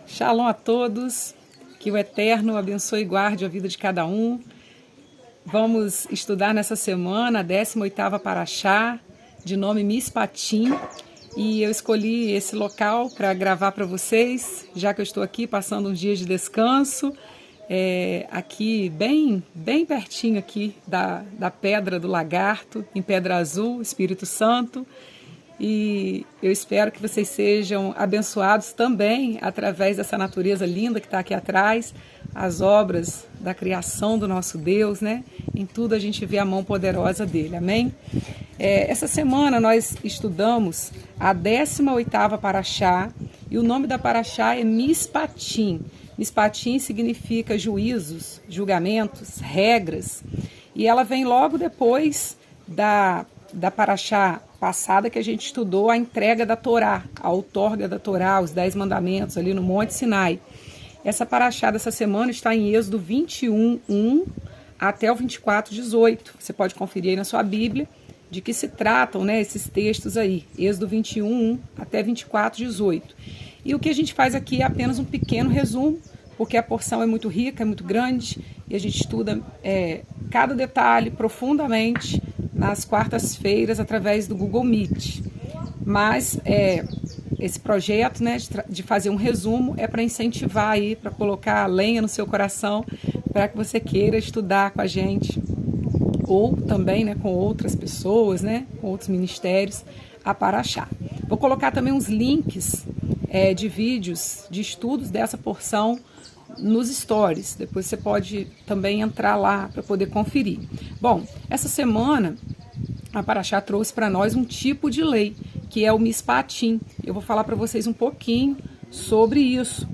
Shalom a todos, que o Eterno abençoe e guarde a vida de cada um. Vamos estudar nessa semana a 18ª Parashá, de nome Mishpatim, e eu escolhi esse local para gravar para vocês, já que eu estou aqui passando uns dias de descanso, aqui bem pertinho aqui da Pedra do Lagarto, em Pedra Azul, Espírito Santo. E eu espero que vocês sejam abençoados também através dessa natureza linda que está aqui atrás, as obras da criação do nosso Deus, né? Em tudo a gente vê a mão poderosa dele, amém? Essa semana nós estudamos a 18ª Parashá e o nome da Parashá é Mishpatim. Mishpatim significa juízos, julgamentos, regras, e ela vem logo depois da Parashá passada que a gente estudou a entrega da Torá, a outorga da Torá, os 10 mandamentos ali no Monte Sinai. Essa Parashá dessa semana está em Êxodo 21:1 até o 24:18. Você pode conferir aí na sua Bíblia de que se tratam, né, esses textos aí, Êxodo 21:1 até 24:18. E o que a gente faz aqui é apenas um pequeno resumo, porque a porção é muito rica, é muito grande, e a gente estuda cada detalhe profundamente nas quartas-feiras através do Google Meet. Mas esse projeto, né, de fazer um resumo é para incentivar aí, para colocar a lenha no seu coração, para que você queira estudar com a gente, ou também, né, com outras pessoas, né, com outros ministérios, a Parashá. Vou colocar também uns links de vídeos, de estudos dessa porção nos stories. Depois você pode também entrar lá para poder conferir. Bom, essa semana a Parashá trouxe para nós um tipo de lei, que é o Mishpatim. Eu vou falar para vocês um pouquinho sobre isso.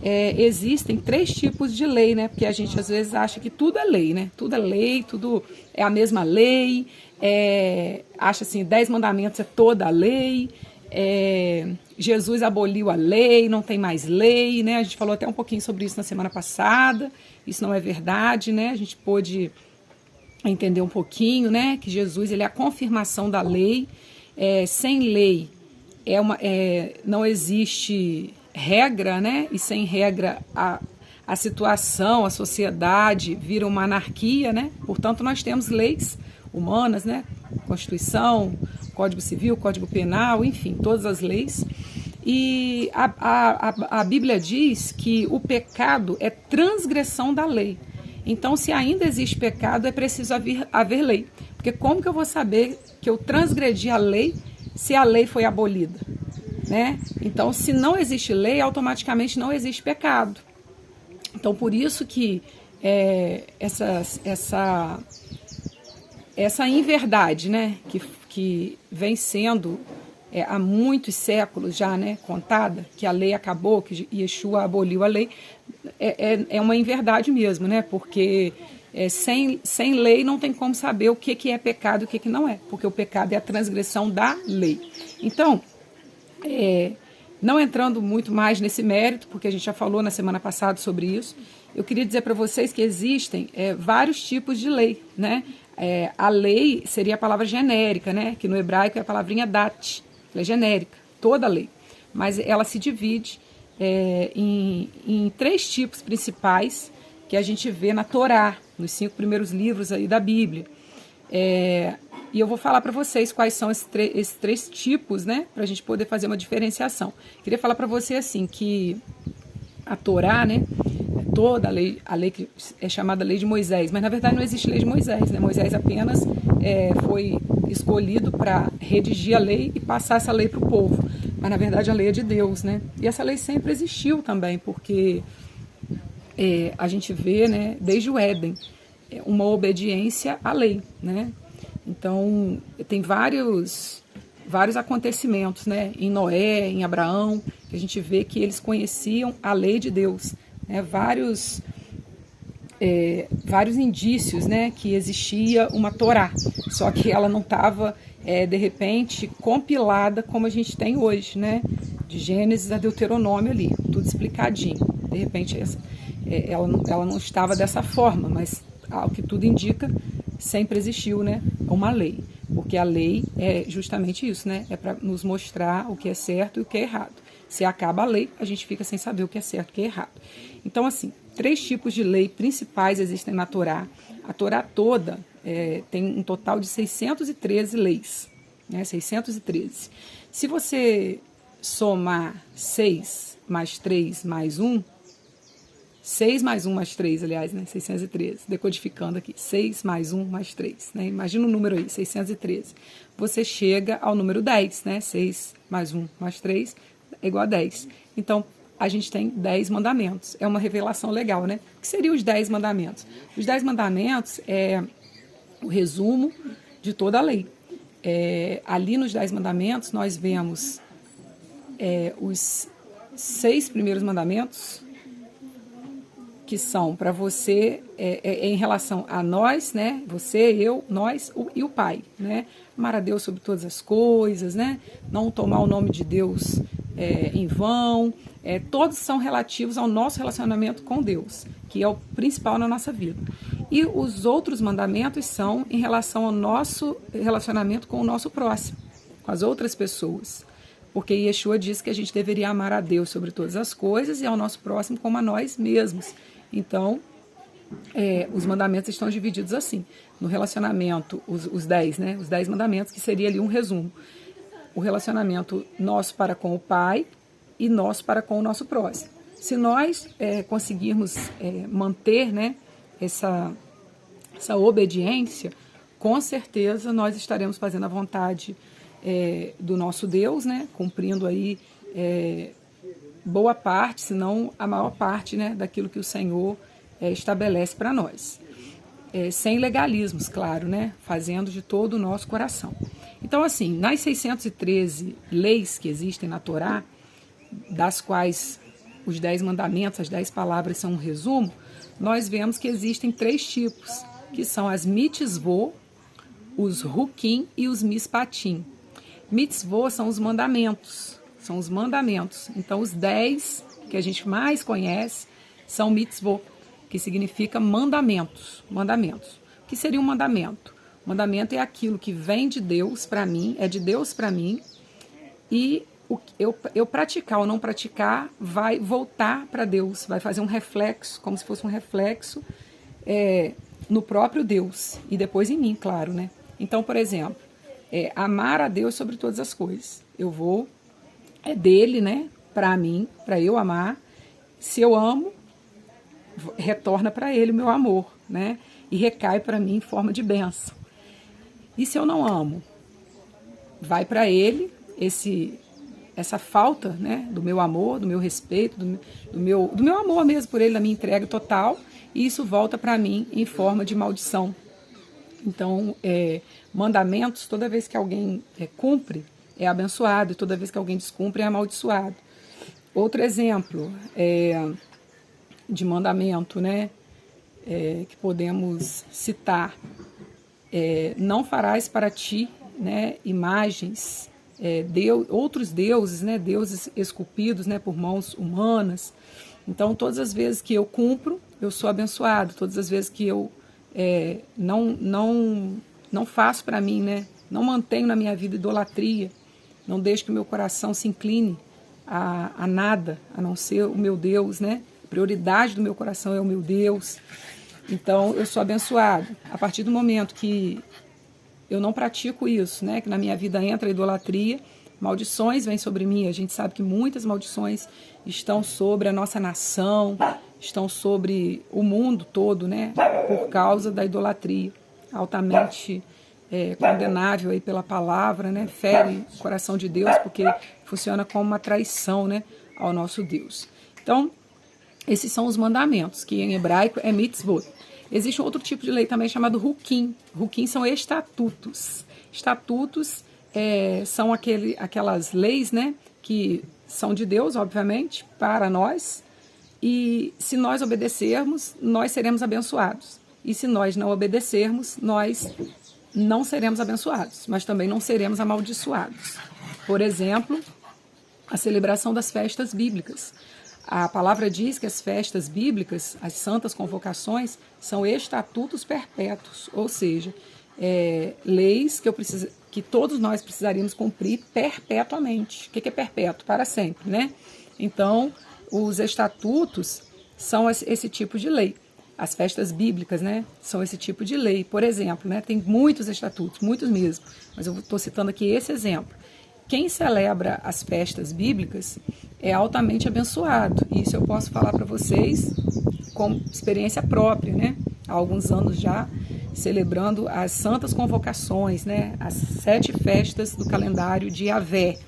Existem 3 tipos de lei, né? Porque a gente às vezes acha que tudo é lei, né? Tudo é lei, tudo é a mesma lei. Acha assim, 10 mandamentos é toda a lei. Jesus aboliu a lei, não tem mais lei, né? A gente falou até um pouquinho sobre isso na semana passada. Isso não é verdade, né? A gente pôde entender um pouquinho, né? Que Jesus, ele é a confirmação da lei. Sem lei não existe regra, né? E sem regra a situação, a sociedade vira uma anarquia, né? Portanto, nós temos leis humanas, né? Constituição, Código Civil, Código Penal, enfim, todas as leis. E a Bíblia diz que o pecado é transgressão da lei. Então, se ainda existe pecado, é preciso haver lei. Porque como que eu vou saber que eu transgredi a lei se a lei foi abolida? Né? Então, se não existe lei, automaticamente não existe pecado. Então, por isso que essa inverdade, né, que vem sendo há muitos séculos já, né, contada, que a lei acabou, que Yeshua aboliu a lei, é uma inverdade mesmo, né, porque sem lei não tem como saber o que é pecado e o que não é, porque o pecado é a transgressão da lei. Então, não entrando muito mais nesse mérito, porque a gente já falou na semana passada sobre isso, eu queria dizer para vocês que existem vários tipos de lei, né? A lei seria a palavra genérica, né? Que no hebraico é a palavrinha dat, ela é genérica, toda lei, mas ela se divide em 3 tipos principais que a gente vê na Torá, nos 5 primeiros livros aí da Bíblia. E eu vou falar para vocês quais são esses 3 tipos, né, para a gente poder fazer uma diferenciação. Queria falar para você assim que a Torá, né, toda a lei que é chamada Lei de Moisés, mas na verdade não existe Lei de Moisés, né? Moisés apenas foi escolhido para redigir a lei e passar essa lei para o povo, mas na verdade a lei é de Deus, né? E essa lei sempre existiu também, porque a gente vê, né, desde o Éden, uma obediência à lei, né? Então, tem vários acontecimentos, né, em Noé, em Abraão, que a gente vê que eles conheciam a lei de Deus, né, vários indícios, né, que existia uma Torá, só que ela não estava, de repente, compilada como a gente tem hoje, né, de Gênesis a Deuteronômio ali, tudo explicadinho. De repente, ela não estava dessa forma, mas, ao que tudo indica, sempre existiu, né, uma lei, porque a lei é justamente isso, né, é para nos mostrar o que é certo e o que é errado. Se acaba a lei, a gente fica sem saber o que é certo e o que é errado. Então, assim, 3 tipos de lei principais existem na Torá. A Torá toda tem um total de 613 leis, né? 613. Se você somar 6 mais 3 mais 1, 6 mais 1 mais 3, aliás, né? 613, decodificando aqui, 6 mais 1 mais 3, né? Imagina o número aí, 613. Você chega ao número 10, né? 6 mais 1 mais 3 é igual a 10. Então, a gente tem 10 mandamentos. É uma revelação legal, né? O que seriam os 10 mandamentos? Os 10 mandamentos é o resumo de toda a lei. Ali nos 10 mandamentos, nós vemos os 6 primeiros mandamentos, que são para você, em relação a nós, né? Você, eu, nós e o Pai, né? Amar a Deus sobre todas as coisas, né? Não tomar o nome de Deus em vão. Todos são relativos ao nosso relacionamento com Deus, que é o principal na nossa vida. E os outros mandamentos são em relação ao nosso relacionamento com o nosso próximo, com as outras pessoas. Porque Yeshua diz que a gente deveria amar a Deus sobre todas as coisas e ao nosso próximo como a nós mesmos. Então, os mandamentos estão divididos assim. No relacionamento, os 10, né? Os 10 mandamentos, que seria ali um resumo. O relacionamento nosso para com o Pai e nosso para com o nosso próximo. Se nós conseguirmos manter, né, essa obediência, com certeza nós estaremos fazendo a vontade do nosso Deus, né, cumprindo aí boa parte, se não a maior parte, né, daquilo que o Senhor estabelece para nós. Sem legalismos, claro, né, fazendo de todo o nosso coração. Então, assim, nas 613 leis que existem na Torá, das quais os 10 mandamentos, as 10 palavras são um resumo, nós vemos que existem 3 tipos, que são as mitzvot, os hukim e os mispatim. Mitzvot são os mandamentos, Então, os 10 que a gente mais conhece são mitzvot, que significa mandamentos. O que seria um mandamento? Mandamento é aquilo que vem de Deus para mim, é de Deus para mim, e eu praticar ou não praticar vai voltar para Deus, vai fazer um reflexo, como se fosse um reflexo no próprio Deus, e depois em mim, claro, né? Então, por exemplo, amar a Deus sobre todas as coisas. É dele, né? Para mim, para eu amar. Se eu amo, retorna para ele o meu amor, né? E recai para mim em forma de bênção. E se eu não amo, vai para ele essa falta, né, do meu amor, do meu respeito, do meu amor mesmo por ele, da minha entrega total, e isso volta para mim em forma de maldição. Então, mandamentos, toda vez que alguém cumpre, é abençoado, e toda vez que alguém descumpre, é amaldiçoado. Outro exemplo de mandamento, né, que podemos citar, não farás para ti, né, imagens, outros deuses, né, deuses esculpidos, né, por mãos humanas. Então, todas as vezes que eu cumpro, eu sou abençoado. Todas as vezes que eu não faço para mim, né, não mantenho na minha vida idolatria, não deixo que o meu coração se incline a nada, a não ser o meu Deus, né? A prioridade do meu coração é o meu Deus. Então, eu sou abençoado. A partir do momento que eu não pratico isso, né? Que na minha vida entra a idolatria, maldições vêm sobre mim. A gente sabe que muitas maldições estão sobre a nossa nação, estão sobre o mundo todo, né? Por causa da idolatria, altamente condenável aí pela palavra, né? Fere o coração de Deus, porque funciona como uma traição, né, ao nosso Deus. Então, esses são os mandamentos, que em hebraico é mitzvot. Existe um outro tipo de lei também chamado hukim. Hukim são estatutos. Estatutos são aquelas leis, né, que são de Deus, obviamente, para nós. E se nós obedecermos, nós seremos abençoados. E se nós não obedecermos, nós não seremos abençoados, mas também não seremos amaldiçoados. Por exemplo, a celebração das festas bíblicas. A palavra diz que as festas bíblicas, as santas convocações, são estatutos perpétuos, ou seja, leis que todos nós precisaríamos cumprir perpetuamente. O que é perpétuo? Para sempre, né? Então, os estatutos são esse tipo de lei. As festas bíblicas, né, são esse tipo de lei. Por exemplo, né, tem muitos estatutos, muitos mesmo, mas eu estou citando aqui esse exemplo. Quem celebra as festas bíblicas é altamente abençoado. Isso eu posso falar para vocês com experiência própria, né? Há alguns anos já, celebrando as santas convocações, né? As 7 festas do calendário de Yahvé.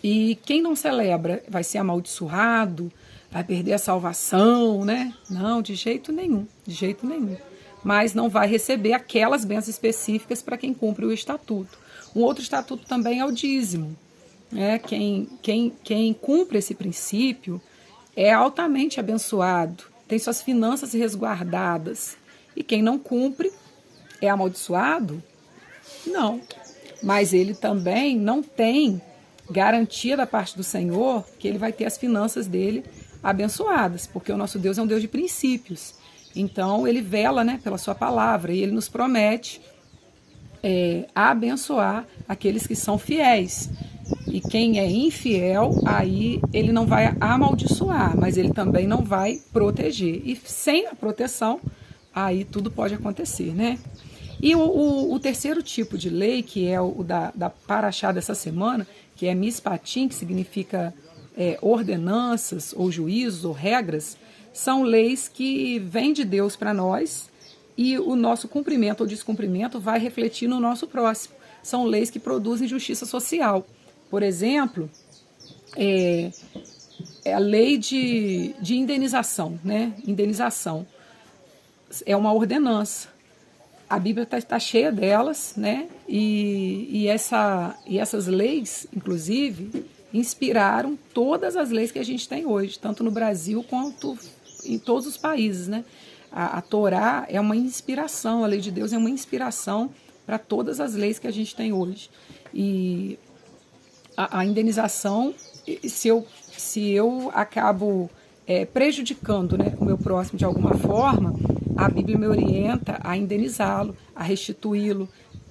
E quem não celebra vai ser amaldiçoado, vai perder a salvação, né? Não, de jeito nenhum, de jeito nenhum. Mas não vai receber aquelas bênçãos específicas para quem cumpre o estatuto. Um outro estatuto também é o dízimo, né? Quem cumpre esse princípio é altamente abençoado, tem suas finanças resguardadas. E quem não cumpre é amaldiçoado? Não. Mas ele também não tem garantia da parte do Senhor que ele vai ter as finanças dele abençoadas, porque o nosso Deus é um Deus de princípios. Então, ele vela, né, pela sua palavra e ele nos promete abençoar aqueles que são fiéis. E quem é infiel, aí ele não vai amaldiçoar, mas ele também não vai proteger. E sem a proteção, aí tudo pode acontecer, né? E o terceiro tipo de lei, que é o da Paraxá dessa semana, que é Mishpatim, que significa ordenanças, ou juízos, ou regras, são leis que vêm de Deus para nós e o nosso cumprimento ou descumprimento vai refletir no nosso próximo. São leis que produzem justiça social. Por exemplo, a lei de indenização, né? Indenização é uma ordenança. A Bíblia está cheia delas, né? E essas leis, inclusive, inspiraram todas as leis que a gente tem hoje, tanto no Brasil quanto em todos os países, né? A Torá é uma inspiração, a lei de Deus é uma inspiração para todas as leis que a gente tem hoje. E a indenização, se eu acabo prejudicando, né, o meu próximo de alguma forma, a Bíblia me orienta a indenizá-lo, a restituí-lo,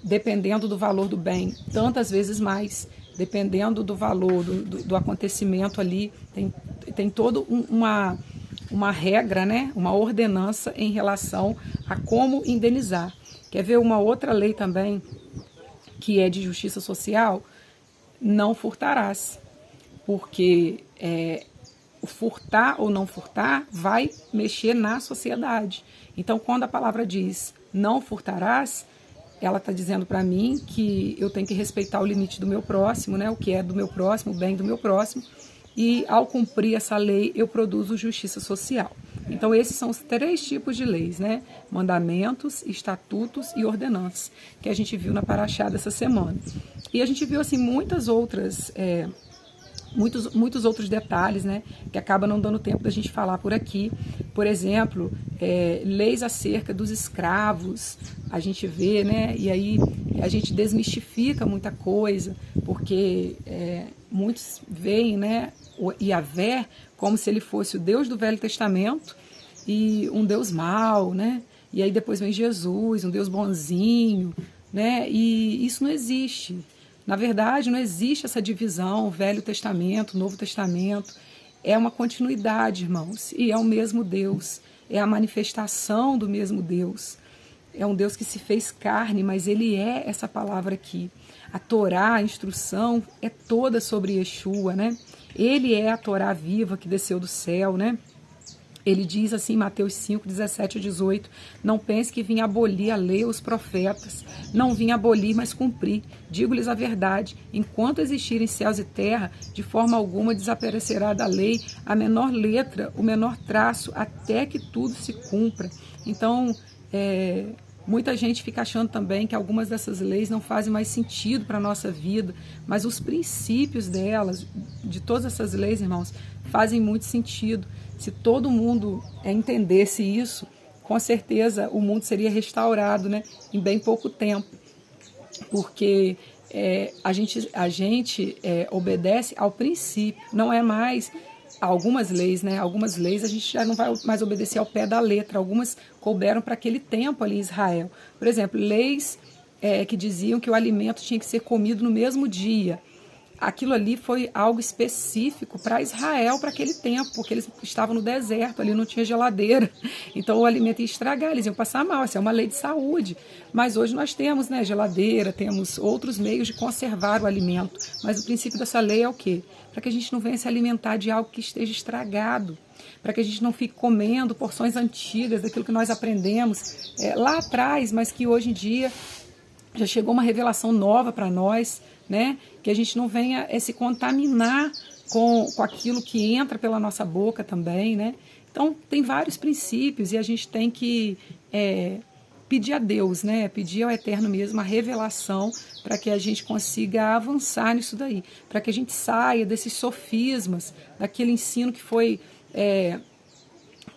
dependendo do valor do bem, tantas vezes mais, dependendo do valor do acontecimento ali, tem toda uma regra, né, uma ordenança em relação a como indenizar. Quer ver uma outra lei também, que é de justiça social? Não furtarás, porque o furtar ou não furtar vai mexer na sociedade. Então, quando a palavra diz não furtarás, ela está dizendo para mim que eu tenho que respeitar o limite do meu próximo, né, o que é do meu próximo, o bem do meu próximo, e ao cumprir essa lei eu produzo justiça social. Então esses são os 3 tipos de leis, né? Mandamentos, estatutos e ordenanças, que a gente viu na Paraxá dessa semana. E a gente viu assim muitos outros detalhes, né, que acaba não dando tempo da gente falar por aqui. Por exemplo, leis acerca dos escravos, a gente vê, né, e aí a gente desmistifica muita coisa, porque muitos veem, né, o Yahvé como se ele fosse o Deus do Velho Testamento e um Deus mau, né? E aí depois vem Jesus, um Deus bonzinho, né? E isso não existe. Na verdade, não existe essa divisão, Velho Testamento, Novo Testamento. É uma continuidade, irmãos, e é o mesmo Deus, é a manifestação do mesmo Deus. É um Deus que se fez carne, mas ele é essa palavra aqui. A Torá, a instrução, é toda sobre Yeshua, né? Ele é a Torá viva que desceu do céu, né? Ele diz assim em Mateus 5, 17 a 18, não pense que vim abolir a lei ou os profetas, não vim abolir, mas cumprir. Digo-lhes a verdade, enquanto existirem céus e terra, de forma alguma desaparecerá da lei a menor letra, o menor traço, até que tudo se cumpra. Então, muita gente fica achando também que algumas dessas leis não fazem mais sentido para a nossa vida, mas os princípios delas, de todas essas leis, irmãos, fazem muito sentido. Se todo mundo entendesse isso, com certeza o mundo seria restaurado, né, em bem pouco tempo, porque a gente obedece ao princípio, não é mais algumas leis, né? Algumas leis a gente já não vai mais obedecer ao pé da letra. Algumas couberam para aquele tempo ali em Israel. Por exemplo, leis que diziam que o alimento tinha que ser comido no mesmo dia. Aquilo ali foi algo específico para Israel, para aquele tempo, porque eles estavam no deserto, ali não tinha geladeira, então o alimento ia estragar, eles iam passar mal, essa é uma lei de saúde. Mas hoje nós temos, né, geladeira, temos outros meios de conservar o alimento, mas o princípio dessa lei é o quê? Para que a gente não venha se alimentar de algo que esteja estragado, para que a gente não fique comendo porções antigas daquilo que nós aprendemos lá atrás, mas que hoje em dia já chegou uma revelação nova para nós, né? Que a gente não venha se contaminar com aquilo que entra pela nossa boca também, né? Então, tem vários princípios e a gente tem que pedir a Deus, né? Pedir ao Eterno mesmo a revelação para que a gente consiga avançar nisso daí, para que a gente saia desses sofismas, daquele ensino que foi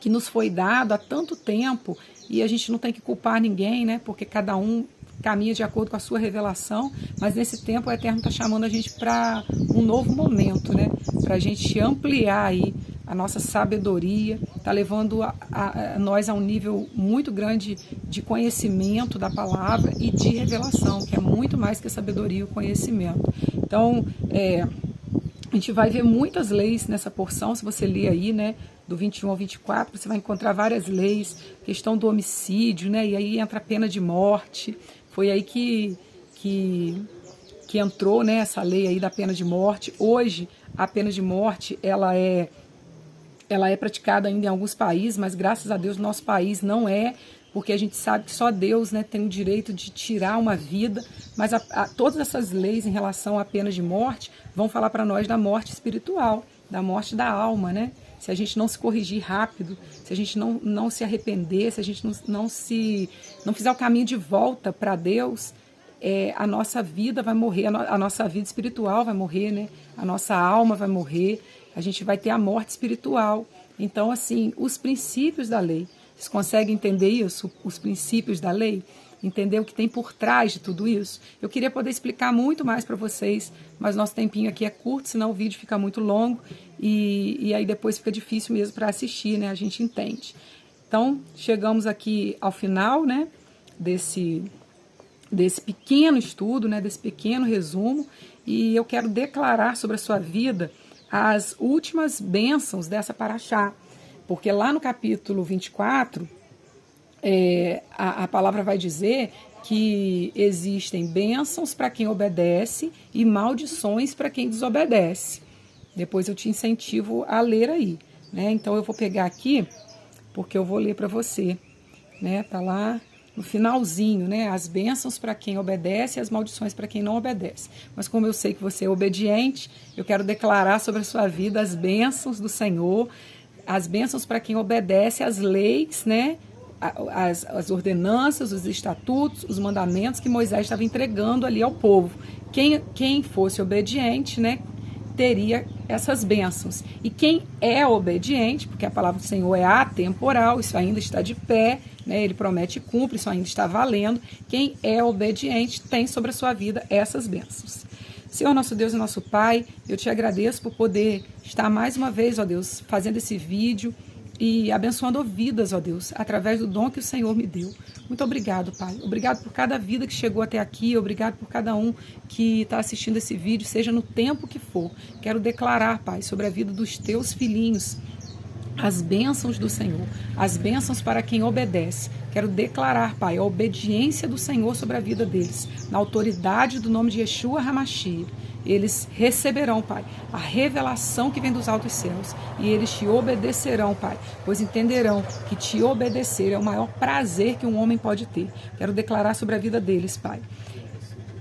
que nos foi dado há tanto tempo, e a gente não tem que culpar ninguém, né? Porque cada um caminha de acordo com a sua revelação, mas nesse tempo o Eterno está chamando a gente para um novo momento, né? Para a gente ampliar aí a nossa sabedoria, está levando a nós a um nível muito grande de conhecimento da palavra e de revelação, que é muito mais que a sabedoria e o conhecimento. Então, a gente vai ver muitas leis nessa porção, se você ler aí, né? Do 21 ao 24, você vai encontrar várias leis, questão do homicídio, né? E aí entra a pena de morte. Foi aí que entrou, né, essa lei aí da pena de morte. Hoje, a pena de morte, ela é praticada ainda em alguns países, mas graças a Deus, no nosso país não é, porque a gente sabe que só Deus, né, tem o direito de tirar uma vida, mas todas essas leis em relação à pena de morte vão falar para nós da morte espiritual, da morte da alma, né? Se a gente não se corrigir rápido, se a gente não se arrepender, se a gente não fizer o caminho de volta para Deus, a nossa vida vai morrer, a nossa vida espiritual vai morrer, né? A nossa alma vai morrer, a gente vai ter a morte espiritual. Então, assim, os princípios da lei, vocês conseguem entender isso? Os princípios da lei? Entender o que tem por trás de tudo isso? Eu queria poder explicar muito mais para vocês, mas nosso tempinho aqui é curto, senão o vídeo fica muito longo e aí depois fica difícil mesmo para assistir, né? A gente entende. Então, chegamos aqui ao final, né? Desse pequeno estudo, né? Desse pequeno resumo, e eu quero declarar sobre a sua vida as últimas bênçãos dessa paraxá, porque lá no capítulo 24, a palavra vai dizer que existem bênçãos para quem obedece e maldições para quem desobedece. Depois eu te incentivo a ler aí, né? Então eu vou pegar aqui, porque eu vou ler para você, né? Tá lá no finalzinho, né? As bênçãos para quem obedece e as maldições para quem não obedece. Mas como eu sei que você é obediente, eu quero declarar sobre a sua vida as bênçãos do Senhor, as bênçãos para quem obedece às leis, né? As ordenanças, os estatutos, os mandamentos que Moisés estava entregando ali ao povo. Quem fosse obediente, né, teria essas bênçãos. E quem é obediente, porque a palavra do Senhor é atemporal, isso ainda está de pé, né, ele promete e cumpre, isso ainda está valendo. Quem é obediente tem sobre a sua vida essas bênçãos. Senhor, nosso Deus e nosso Pai, eu te agradeço por poder estar mais uma vez, ó Deus, fazendo esse vídeo e abençoando vidas, ó Deus, através do dom que o Senhor me deu. Muito obrigado, Pai. Obrigado por cada vida que chegou até aqui, obrigado por cada um que está assistindo esse vídeo, seja no tempo que for. Quero declarar, Pai, sobre a vida dos teus filhinhos, as bênçãos do Senhor, as bênçãos para quem obedece. Quero declarar, Pai, a obediência do Senhor sobre a vida deles, na autoridade do nome de Yeshua HaMashiach. Eles receberão, Pai, a revelação que vem dos altos céus, e eles te obedecerão, Pai, pois entenderão que te obedecer é o maior prazer que um homem pode ter. Quero declarar sobre a vida deles, Pai.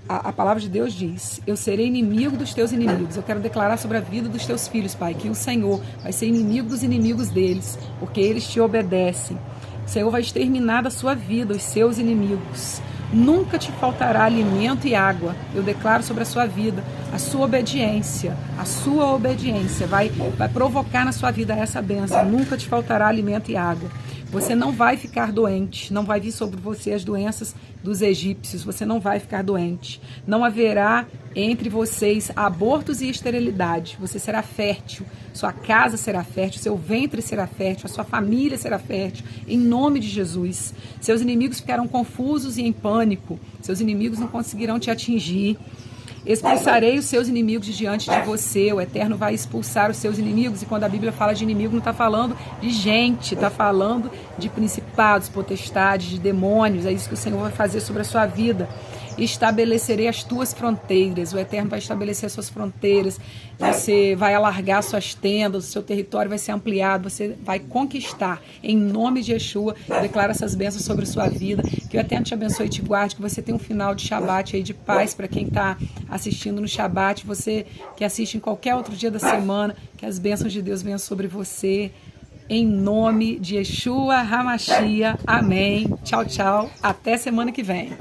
A palavra de Deus diz: eu serei inimigo dos teus inimigos. Eu quero declarar sobre a vida dos teus filhos, Pai, que o Senhor vai ser inimigo dos inimigos deles, porque eles te obedecem. O Senhor vai exterminar da sua vida os seus inimigos. Nunca te faltará alimento e água. Eu declaro sobre a sua vida a sua obediência. A sua obediência vai provocar na sua vida essa bênção. Nunca te faltará alimento e água. Você não vai ficar doente, não vai vir sobre você as doenças dos egípcios, você não vai ficar doente. Não haverá entre vocês abortos e esterilidade, você será fértil, sua casa será fértil, seu ventre será fértil, a sua família será fértil, em nome de Jesus. Seus inimigos ficarão confusos e em pânico, seus inimigos não conseguirão te atingir. Expulsarei os seus inimigos de diante de você. O Eterno vai expulsar os seus inimigos. E quando a Bíblia fala de inimigo, não está falando de gente, está falando de principados, potestades, de demônios. É isso que o Senhor vai fazer sobre a sua vida. Estabelecerei as tuas fronteiras. O Eterno vai estabelecer as suas fronteiras. Você vai alargar suas tendas, o seu território vai ser ampliado, você vai conquistar. Em nome de Yeshua, eu declaro essas bênçãos sobre a sua vida. Que o Eterno te abençoe e te guarde, que você tenha um final de Shabat aí de paz para quem está assistindo no Shabat, você que assiste em qualquer outro dia da semana, que as bênçãos de Deus venham sobre você. Em nome de Yeshua HaMashiach. Amém. Tchau, tchau. Até semana que vem.